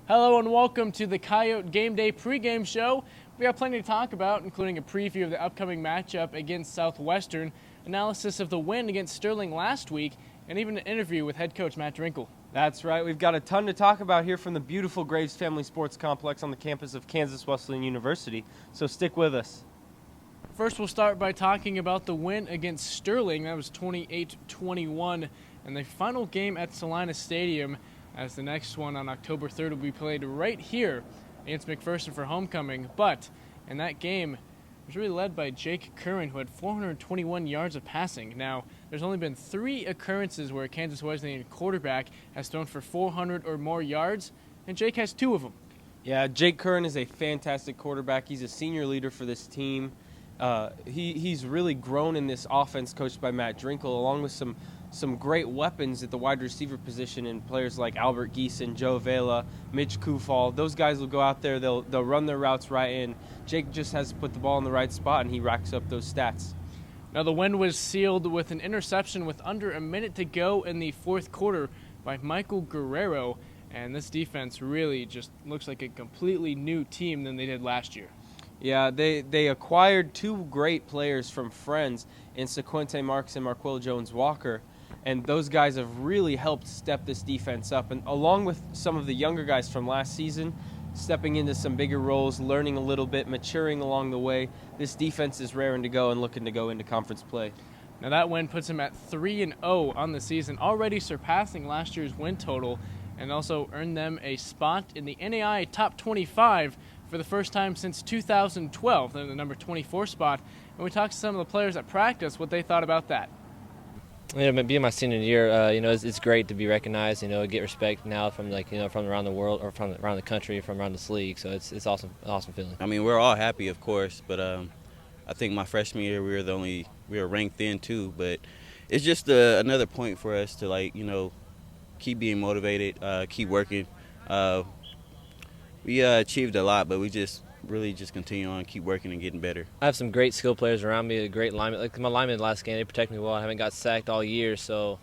Hello and welcome to the Coyote Gameday Pregame Show. We have plenty to talk about, including a preview of the upcoming matchup against Southwestern, analysis of the win against Sterling last week, and even an interview with head coach Matt Drinkall. That's right. We've got a ton to talk about here from the beautiful Graves Family Sports Complex on the campus of Kansas Wesleyan University, so stick with us. First, we'll start by talking about the win against Sterling. That was 28-21, and the final game at Salina Stadium, as the next one on October 3rd will be played right here against McPherson for homecoming. But in that game, it was really led by Jake Curran, who had 421 yards of passing. Now, there's only been 3 occurrences where a Kansas Wesleyan quarterback has thrown for 400 or more yards, and Jake has 2 of them. Yeah, Jake Curran is a fantastic quarterback. He's a senior leader for this team. He's really grown in this offense coached by Matt Drinkall, along with some great weapons at the wide receiver position and players like Albert Geeson, Joe Vela, Mitch Kufal. Those guys will go out there, they'll run their routes right in. Jake just has to put the ball in the right spot, and he racks up those stats. Now the win was sealed with an interception with under a minute to go in the fourth quarter by Michael Guerrero, and this defense really just looks like a completely new team than they did last year. Yeah, they acquired 2 great players from Friends in Sequente Marks and Marquell Jones-Walker, and those guys have really helped step this defense up. And along with some of the younger guys from last season, stepping into some bigger roles, learning a little bit, maturing along the way, this defense is raring to go and looking to go into conference play. Now that win puts them at 3-0 on the season, already surpassing last year's win total, and also earned them a spot in the NAIA Top 25 for the first time since 2012. They're in the number 24 spot, and we talked to some of the players at practice what they thought about that. Being my senior year, it's great to be recognized. Get respect now from from around the world or from around the country, from around this league. So it's awesome feeling. I mean, we're all happy, of course, but I think my freshman year we were ranked then too. But it's just another point for us to keep being motivated, keep working. We achieved a lot, but we just continue on, keep working and getting better. I have some great skill players around me, a great lineman. Like my lineman last game, they protect me well. I haven't got sacked all year, so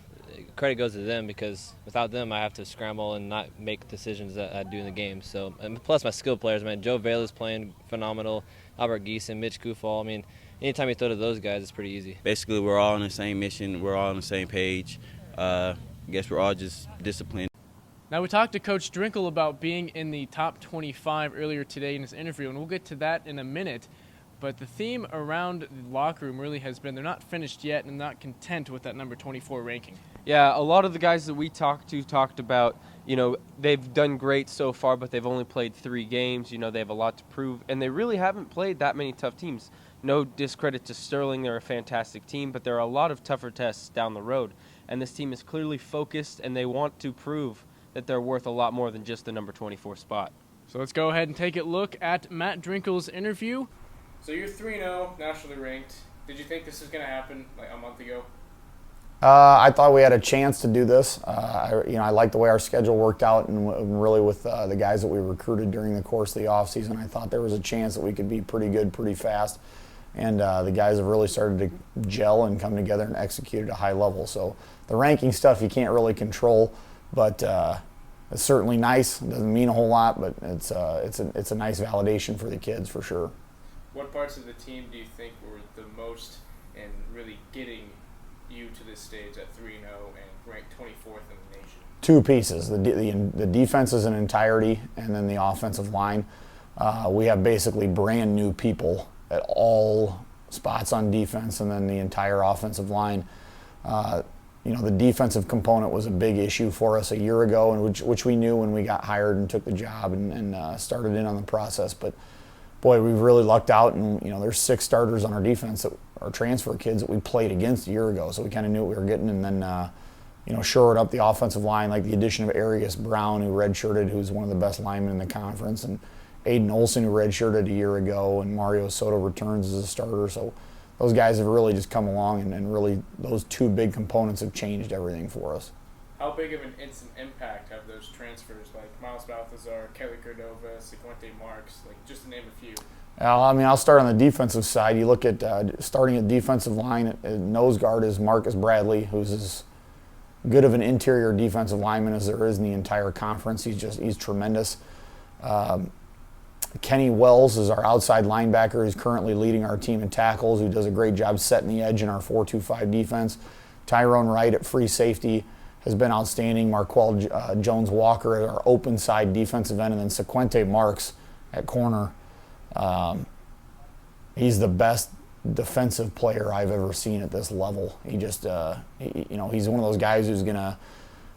credit goes to them because without them, I have to scramble and not make decisions that I do in the game. So, and plus my skill players, man, Joe Vela's playing phenomenal. Albert Geeson, Mitch Kufal. I mean, anytime you throw to those guys, it's pretty easy. Basically, we're all on the same mission. We're all on the same page. I guess we're all just disciplined. Now we talked to Coach Drinkall about being in the top 25 earlier today in his interview, and we'll get to that in a minute. But the theme around the locker room really has been they're not finished yet and not content with that number 24 ranking. Yeah, a lot of the guys that we talked about, they've done great so far, but they've only played 3 games. They have a lot to prove, and they really haven't played that many tough teams. No discredit to Sterling, they're a fantastic team, but there are a lot of tougher tests down the road. And this team is clearly focused, and they want to prove that they're worth a lot more than just the number 24 spot. So let's go ahead and take a look at Matt Drinkall's interview. So you're 3-0, nationally ranked. Did you think this was going to happen a month ago? I thought we had a chance to do this. I liked the way our schedule worked out, and really with the guys that we recruited during the course of the offseason, I thought there was a chance that we could be pretty good pretty fast. And the guys have really started to gel and come together and execute at a high level. So the ranking stuff you can't really control, but it's certainly nice. It doesn't mean a whole lot, but it's a nice validation for the kids for sure. What parts of the team do you think were the most in really getting you to this stage at 3-0 and ranked 24th in the nation? 2 pieces: the defense as an entirety, and then the offensive line. We have basically brand new people at all spots on defense, and then the entire offensive line. The defensive component was a big issue for us a year ago, and which we knew when we got hired and took the job and started in on the process. But boy, we've really lucked out, and there's 6 starters on our defense that are transfer kids that we played against a year ago, so we kind of knew what we were getting. And then shored up the offensive line, like the addition of Arius Brown, who redshirted, who's one of the best linemen in the conference, and Aiden Olson, who redshirted a year ago, and Mario Soto returns as a starter. So those guys have really just come along, and really those 2 big components have changed everything for us. How big of an instant impact have those transfers like Miles Balthazar, Kelly Cordova, Sequente Marks, just to name a few? I'll start on the defensive side. You look at starting at defensive line, at nose guard is Marcus Bradley, who's good of an interior defensive lineman as there is in the entire conference. He's tremendous. Kenny Wells is our outside linebacker. He's currently leading our team in tackles, who does a great job setting the edge in our 4-2-5 defense. Tyrone Wright at free safety has been outstanding. Marquell Jones-Walker at our open side defensive end, and then Sequente Marks at corner. He's the best defensive player I've ever seen at this level. He just, he's one of those guys who's going to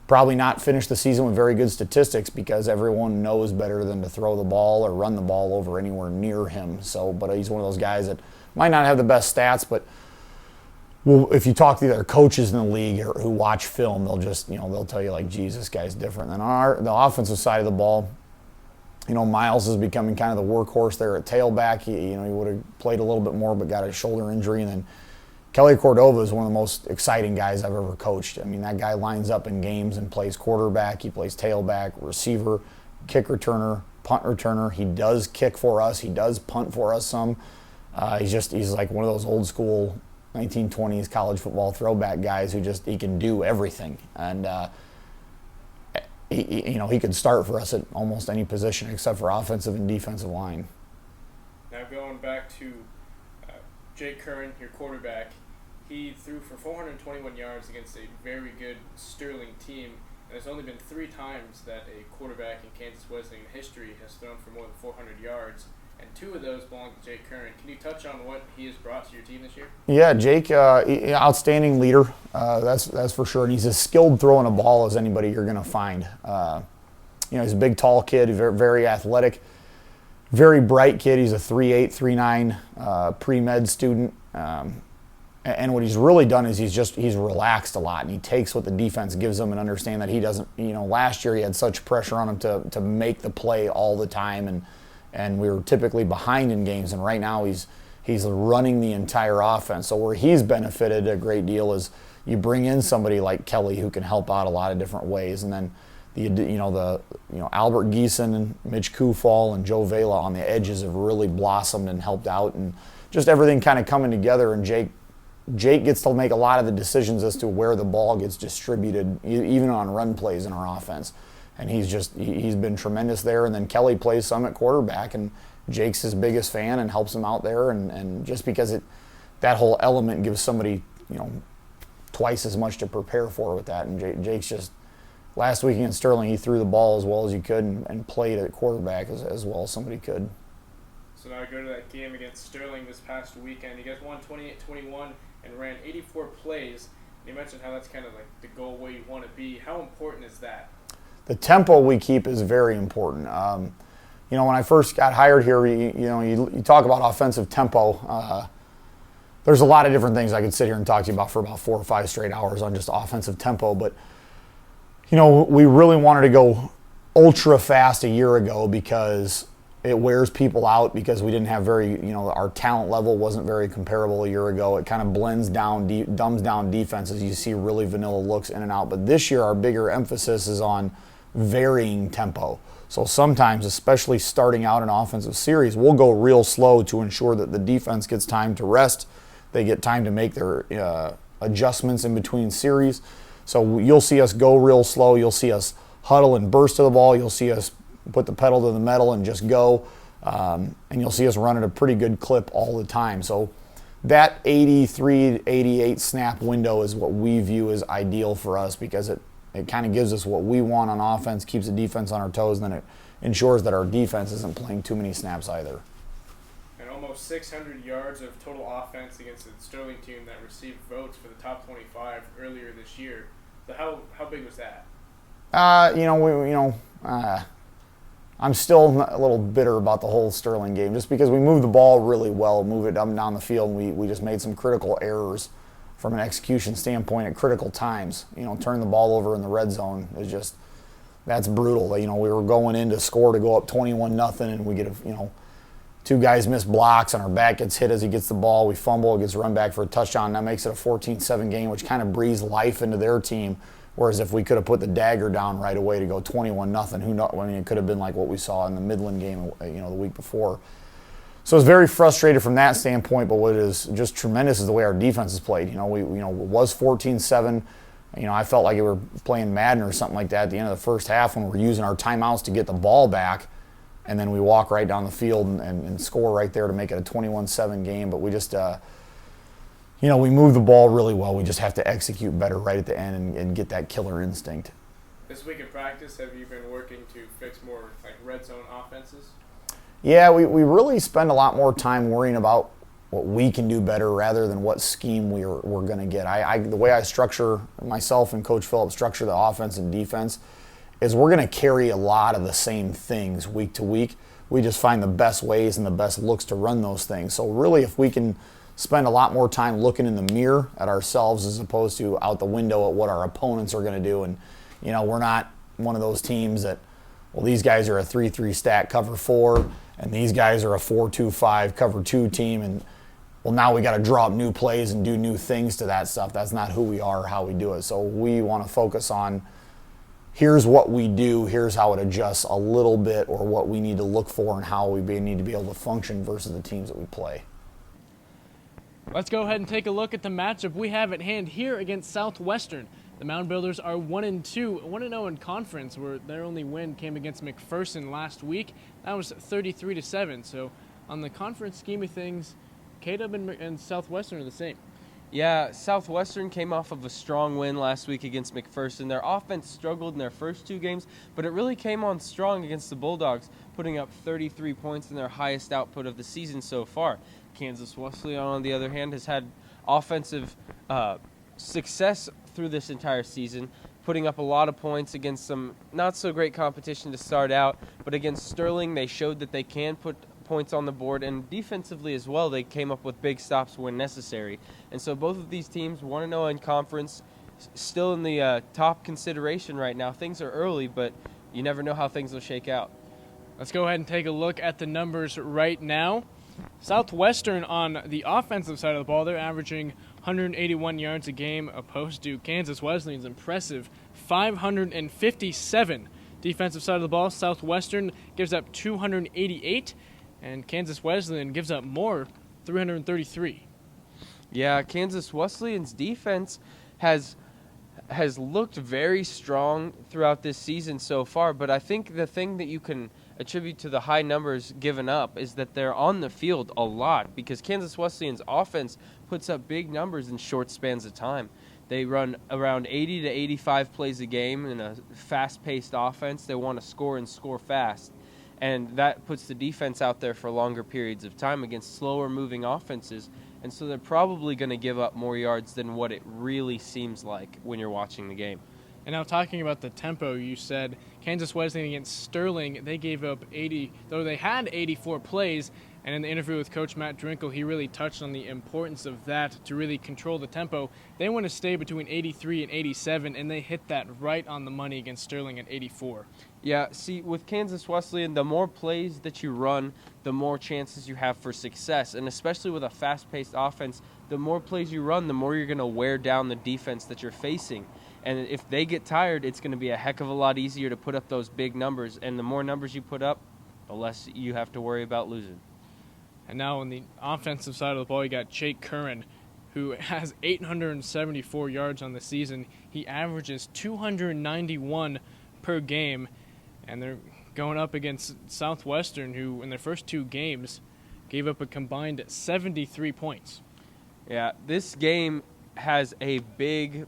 probably not finish the season with very good statistics because everyone knows better than to throw the ball or run the ball over anywhere near him. So, but he's one of those guys that might not have the best stats, but if you talk to the other coaches in the league or who watch film, they'll just, they'll tell you like, geez, this guy's different. And on the offensive side of the ball, Miles is becoming kind of the workhorse there at tailback. He would have played a little bit more, but got a shoulder injury. And then Kelly Cordova is one of the most exciting guys I've ever coached. I mean, that guy lines up in games and plays quarterback. He plays tailback, receiver, kick returner, punt returner. He does kick for us. He does punt for us some. He's like one of those old school 1920s college football throwback guys who he can do everything. And he could start for us at almost any position except for offensive and defensive line. Now going back to Jake Curran, your quarterback, he threw for 421 yards against a very good Sterling team. And there's only been 3 times that a quarterback in Kansas Wesleyan history has thrown for more than 400 yards. And 2 of those belong to Jake Curran. Can you touch on what he has brought to your team this year? Yeah, Jake, outstanding leader, that's for sure. And he's as skilled throwing a ball as anybody you're going to find. He's a big, tall kid, very, very athletic, very bright kid. He's a 3.8, 3.9 pre-med student. And what he's really done is he's relaxed a lot, and he takes what the defense gives him and understand that he doesn't, last year he had such pressure on him to make the play all the time, and we were typically behind in games, and right now he's running the entire offense. So where he's benefited a great deal is you bring in somebody like Kelly who can help out a lot of different ways, and then Albert Geeson and Mitch Kufal and Joe Vela on the edges have really blossomed and helped out, and just everything kind of coming together. And Jake gets to make a lot of the decisions as to where the ball gets distributed, even on run plays in our offense. And he's been tremendous there. And then Kelly plays some at quarterback, and Jake's his biggest fan and helps him out there. And just because that whole element gives somebody, twice as much to prepare for with that. And Jake's just, last week against Sterling, he threw the ball as well as he could and played at quarterback as well as somebody could. So now I go to that game against Sterling this past weekend. You guys won 28-21 and ran 84 plays. You mentioned how that's kind of like the goal where you want to be. How important is that? The tempo we keep is very important. When I first got hired here, you talk about offensive tempo. There's a lot of different things I could sit here and talk to you about for about 4 or 5 straight hours on just offensive tempo. But, we really wanted to go ultra fast a year ago because it wears people out, because we didn't have our talent level wasn't very comparable a year ago. It kind of blends down, dumbs down defenses. You see really vanilla looks in and out. But this year, our bigger emphasis is on varying tempo. So sometimes, especially starting out an offensive series, we'll go real slow to ensure that the defense gets time to rest. They get time to make their adjustments in between series. So you'll see us go real slow. You'll see us huddle and burst to the ball. You'll see us put the pedal to the metal and just go. And you'll see us run at a pretty good clip all the time. So that 83, 88 snap window is what we view as ideal for us, because it kind of gives us what we want on offense, keeps the defense on our toes, and then it ensures that our defense isn't playing too many snaps either. And almost 600 yards of total offense against the Sterling team that received votes for the top 25 earlier this year. So how big was that? I'm still a little bitter about the whole Sterling game, just because we moved the ball really well, move it up and down the field, and we just made some critical errors from an execution standpoint at critical times. Turn the ball over in the red zone is just, that's brutal. We were going in to score to go up 21-0, and we get 2 guys miss blocks, and our back gets hit as he gets the ball. We fumble, it gets run back for a touchdown. That makes it a 14-7 game, which kind of breathes life into their team. Whereas if we could have put the dagger down right away to go 21-0, who knows? I mean, it could have been like what we saw in the Midland game, the week before. So I was very frustrated from that standpoint. But what is just tremendous is the way our defense has played. It was 14-7. I felt like we were playing Madden or something like that at the end of the first half when we're using our timeouts to get the ball back, and then we walk right down the field and score right there to make it a 21-7 game. But we just, we move the ball really well. We just have to execute better right at the end and get that killer instinct. This week in practice, have you been working to fix more like red zone offenses? Yeah, we really spend a lot more time worrying about what we can do better rather than what scheme we're going to get. The way I structure, myself and Coach Phillips structure the offense and defense, is we're going to carry a lot of the same things week to week. We just find the best ways and the best looks to run those things. So really, if we can spend a lot more time looking in the mirror at ourselves as opposed to out the window at what our opponents are going to do, and we're not one of those teams that, well, these guys are a 3-3 stack cover 4, and these guys are a 4-2-5 cover 2 team, and well, now we got to draw up new plays and do new things to that stuff. That's not who we are or how we do it. So we want to focus on, here's what we do, here's how it adjusts a little bit, or what we need to look for and how we need to be able to function versus the teams that we play. Let's go ahead and take a look at the matchup we have at hand here against Southwestern. The Mound Builders are 1-2, 1-0 in conference, where their only win came against McPherson last week. That was 33-7. So on the conference scheme of things, KW and Southwestern are the same. Yeah, Southwestern came off of a strong win last week against McPherson. Their offense struggled in their first 2 games, but it really came on strong against the Bulldogs, putting up 33 points in their highest output of the season so far. Kansas Wesleyan, on the other hand, has had offensive success through this entire season, putting up a lot of points against some not-so-great competition to start out, but against Sterling, they showed that they can put points on the board, and defensively as well, they came up with big stops when necessary. And so both of these teams 1-0 in conference, still in the top consideration right now. Things are early, but you never know how things will shake out. Let's go ahead and take a look at the numbers right now. Southwestern on the offensive side of the ball, they're averaging 181 yards a game, opposed to Kansas Wesleyan's impressive 557. Defensive side of the ball, Southwestern gives up 288, and Kansas Wesleyan gives up more, 333. Yeah, Kansas Wesleyan's defense has looked very strong throughout this season so far, but I think the thing that you can attribute to the high numbers given up is that they're on the field a lot, because Kansas Wesleyan's offense puts up big numbers in short spans of time. They run around 80 to 85 plays a game in a fast-paced offense. They want to score and score fast, and that puts the defense out there for longer periods of time against slower-moving offenses, and so they're probably going to give up more yards than what it really seems like when you're watching the game. And now talking about the tempo, you said Kansas Wesleyan against Sterling, they gave up 80, though they had 84 plays. And in the interview with Coach Matt Drinkall, he really touched on the importance of that to really control the tempo. They want to stay between 83 and 87, and they hit that right on the money against Sterling at 84. Yeah, see, with Kansas Wesleyan, the more plays that you run, the more chances you have for success. And especially with a fast-paced offense, the more plays you run, the more you're going to wear down the defense that you're facing. And if they get tired, it's going to be a heck of a lot easier to put up those big numbers. And the more numbers you put up, the less you have to worry about losing. And now on the offensive side of the ball, you got Jake Curran, who has 874 yards on the season. He averages 291 per game, and they're going up against Southwestern, who in their first 2 games gave up a combined 73 points. Yeah, this game has a big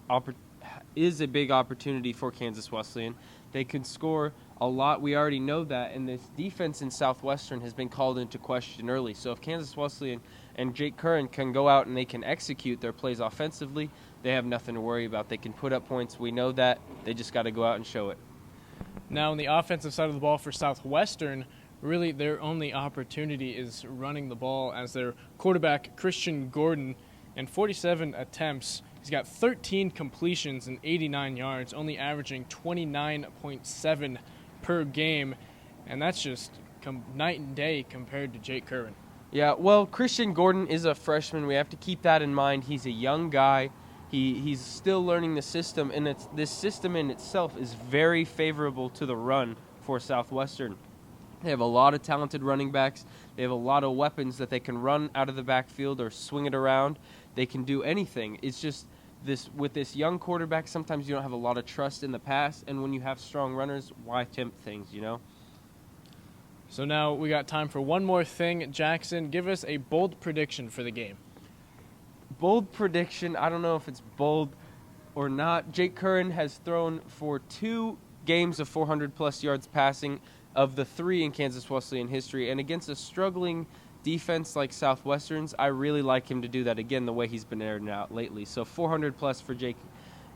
opportunity for Kansas Wesleyan. They can score a lot. We already know that, and this defense in Southwestern has been called into question early. So if Kansas Wesleyan and Jake Curran can go out and they can execute their plays offensively, they have nothing to worry about. They can put up points. We know that. They just got to go out and show it. Now on the offensive side of the ball for Southwestern, really their only opportunity is running the ball, as their quarterback, Christian Gordon, in 47 attempts, he's got 13 completions and 89 yards, only averaging 29.7 per game, and that's just night and day compared to Jake Curran. Yeah, well, Christian Gordon is a freshman. We have to keep that in mind. He's a young guy. He's still learning the system, and this system in itself is very favorable to the run for Southwestern. They have a lot of talented running backs. They have a lot of weapons that they can run out of the backfield or swing it around. They can do anything. It's just with this young quarterback, sometimes you don't have a lot of trust in the pass, and when you have strong runners, why tempt things, you know? So now we got time for one more thing. Jackson, give us a bold prediction for the game. Bold prediction, I don't know if it's bold or not. Jake Curran has thrown for 2 games of 400-plus yards passing of the 3 in Kansas Wesleyan history, and against a struggling defense like Southwestern's, I really like him to do that again the way he's been airing out lately. So 400-plus for Jake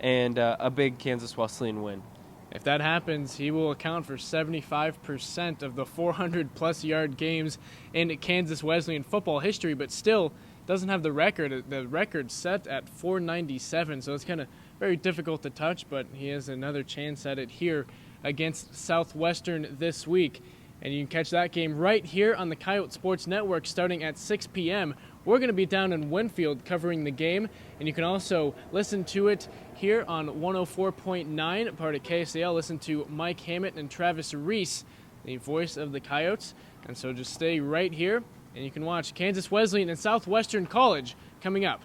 and a big Kansas Wesleyan win. If that happens, he will account for 75% of the 400-plus yard games in Kansas Wesleyan football history, but still doesn't have the record. The record's set at 497, so it's kind of very difficult to touch, but he has another chance at it here against Southwestern this week. And you can catch that game right here on the Coyote Sports Network starting at 6 p.m. We're going to be down in Winfield covering the game, and you can also listen to it here on 104.9, part of KSAL. Listen to Mike Hammett and Travis Reese, the voice of the Coyotes. And so just stay right here, and you can watch Kansas Wesleyan and Southwestern College coming up.